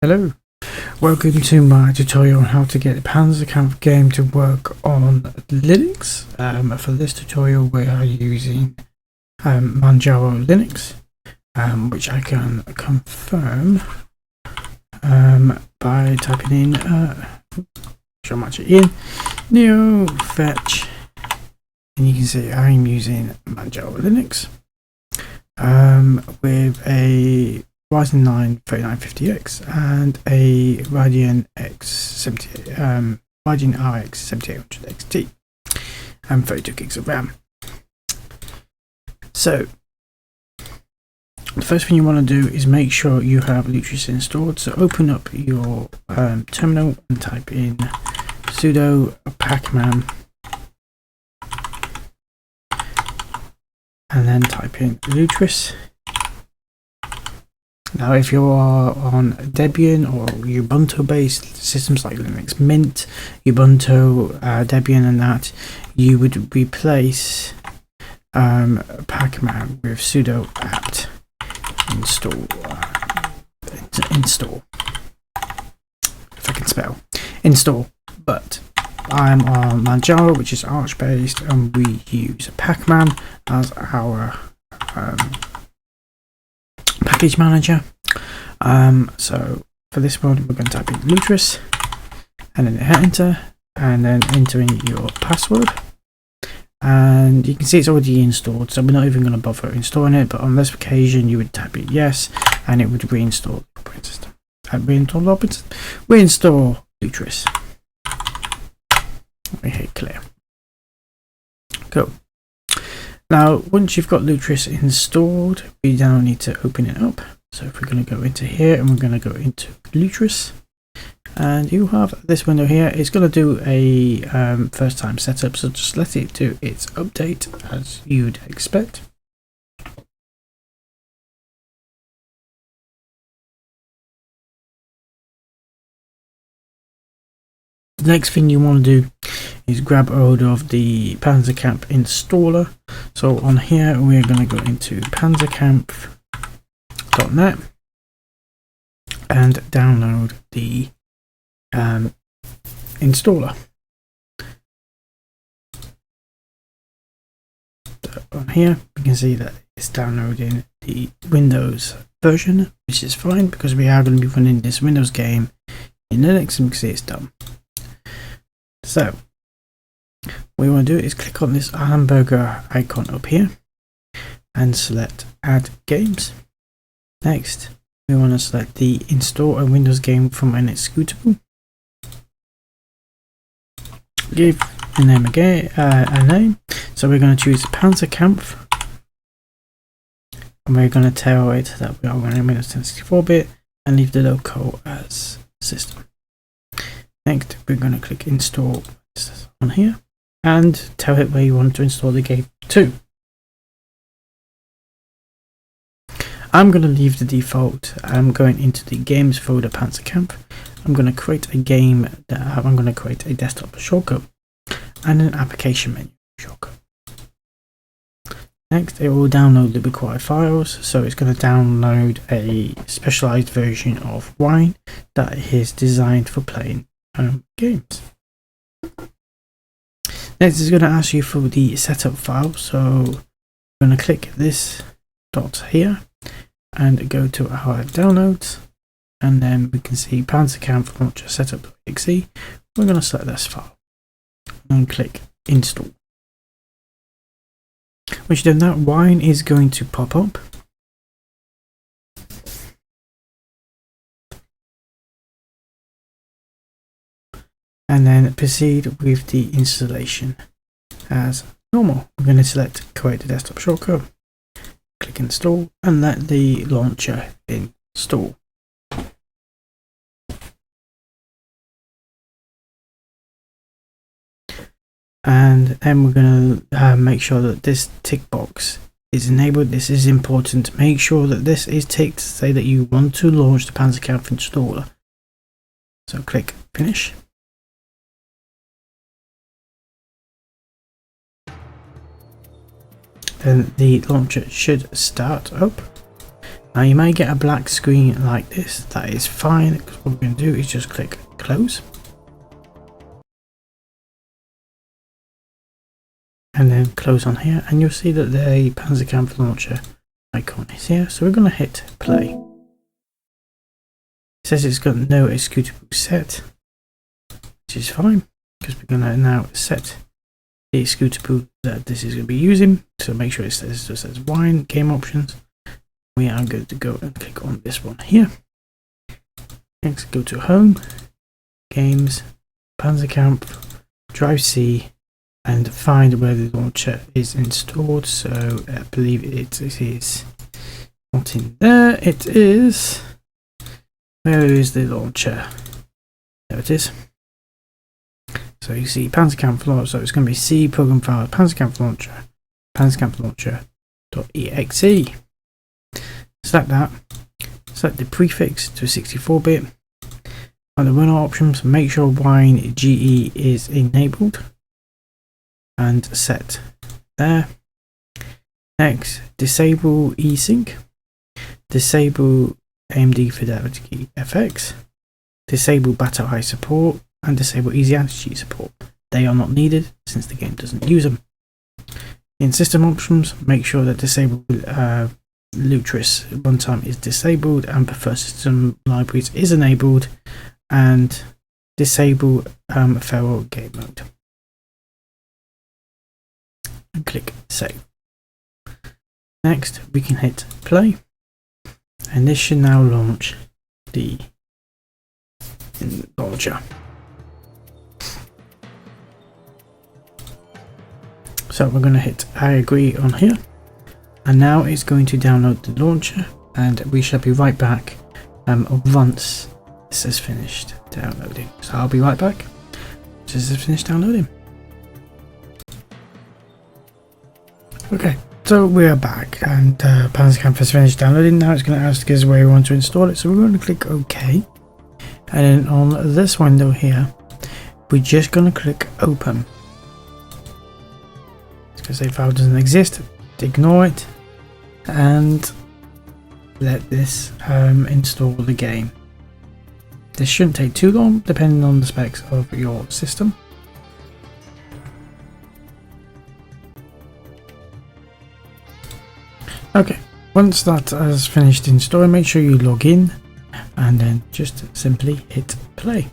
Hello, welcome to my tutorial on how to get the Panzerkampf game to work on Linux. For this tutorial we are using Manjaro Linux, which I can confirm by typing in, should match it in, neo fetch, and you can see I'm using Manjaro Linux with a Ryzen 9 3950X and a Radeon RX 7800 XT and 32 gigs of RAM. So the first thing you want to do is make sure you have Lutris installed. So open up your terminal and type in sudo pacman and then type in Lutris. Now if you are on Debian or Ubuntu based systems like Linux Mint, Ubuntu, Debian and that, you would replace pacman with sudo apt install, if I can spell, install. But I'm on Manjaro, which is Arch based, and we use pacman as our package manager. So for this one we're going to type in Lutris and then hit enter and then enter in your password, and you can see it's already installed, so we're not even going to bother installing it. But on this occasion you would type in yes and it would reinstall the operating system. Reinstall Lutris. We hit clear. Cool. Now, once you've got Lutris installed, we now need to open it up. So if we're going to go into here and we're going to go into Lutris, and you have this window here. It's going to do a first time setup, so just let it do its update as you'd expect. The next thing you want to do is grab a hold of the Panzerkampf installer. So on here we're going to go into panzerkampf.net and download the installer. So on here we can see that it's downloading the Windows version, which is fine because we are going to be running this Windows game in Linux, and we can see it's done. So what you want to do is click on this hamburger icon up here and select add games. Next we want to select the install a Windows game from an executable. Give the name a name, so we're going to choose Panzerkampf and we're going to tell it that we are running Windows 10 64-bit and leave the local as system. Next we're going to click install on here and tell it where you want to install the game to. I'm going to leave the default. I'm going into the games folder Panzerkampf. I'm going to create a game I'm going to create a desktop shortcut and an application menu shortcut. Next it will download the required files, so it's going to download a specialized version of Wine that is designed for playing games. Next it's going to ask you for the setup file, so I'm going to click this dot here and go to our downloads, and then we can see Panzerkampf launcher setup.exe. We're going to select this file and click install. Once you've done that, Wine is going to pop up. And then proceed with the installation as normal. We're going to select create a desktop shortcut, click install, and let the launcher install. And then we're going to make sure that this tick box is enabled. This is important. Make sure that this is ticked to say that you want to launch the Panzerkampf installer. So click finish. Then the launcher should start up. Now you may get a black screen like this. That is fine, because what we're going to do is just click close. And then close on here, and you'll see that the Panzerkampf launcher icon is here. So we're going to hit play. It says it's got no executable set, which is fine, because we're going to now set the executable that this is going to be using. So make sure it says wine game options. We are going to go and click on this one here. Next, go to home, games, Panzerkampf, drive C, and find where the launcher is installed. So I believe it is not in there. It is. Where is the launcher? There it is. So you see Panzerkampf launcher. So it's going to be C program file Panzerkampf launcher, Panzerkampf launcher.exe. Select that. Select the prefix to 64-bit. On the runner options, make sure wine GE is enabled and set there. Next, disable eSync, disable AMD Fidelity FX, disable Battle Eye support, and disable Easy Anti-Cheat support. They are not needed since the game doesn't use them. In system options, make sure that disable Lutris runtime is disabled and preferred system libraries is enabled, and disable feral game mode. And click save. Next, we can hit play, and this should now launch the launcher. So we're going to hit I agree on here, and now it's going to download the launcher, and we shall be right back once this is finished downloading. So I'll be right back once this is finished downloading. Okay, so we're back, and Panzerkampf has finished downloading. Now it's going to ask us where we want to install it, so we're going to click OK, and then on this window here we're just going to click open. It's going to say file doesn't exist, ignore it, and let this install the game. This shouldn't take too long depending on the specs of your system. Okay, once that has finished installing, make sure you log in and then just simply hit play.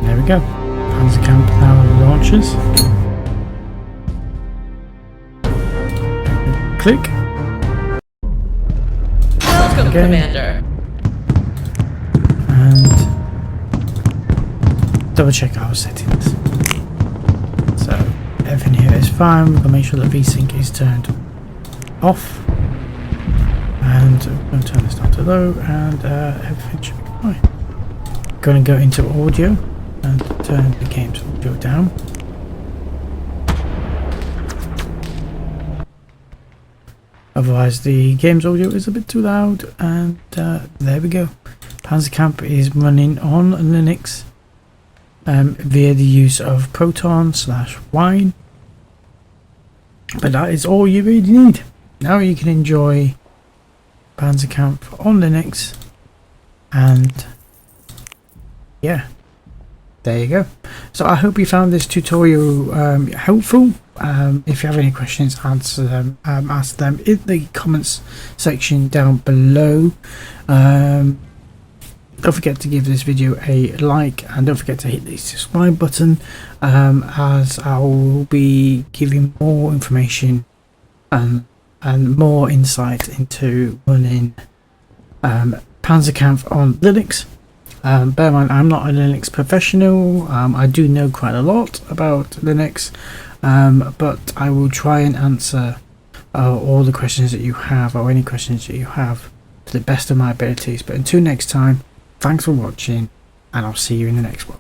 There we go. Panzerkampf now launches. Click. Welcome, Commander. And double check our settings. So everything here is fine. We're going to make sure that VSync is turned off. And we're going to turn this down to low, and everything should be fine. Going to go into audio and turn the game's audio down. Otherwise the game's audio is a bit too loud, and there we go. Panzerkampf is running on Linux via the use of Proton/Wine. But that is all you really need. Now you can enjoy Panzerkampf on Linux, and yeah, there you go. So I hope you found this tutorial helpful. If you have any questions, answer them, ask them in the comments section down below. Don't forget to give this video a like, and don't forget to hit the subscribe button, as I will be giving more information and more insight into running Panzerkampf on Linux. Bear in mind, I'm not a Linux professional. I do know quite a lot about Linux, but I will try and answer all the questions that you have, or any questions that you have, to the best of my abilities. But until next time, thanks for watching, and I'll see you in the next one.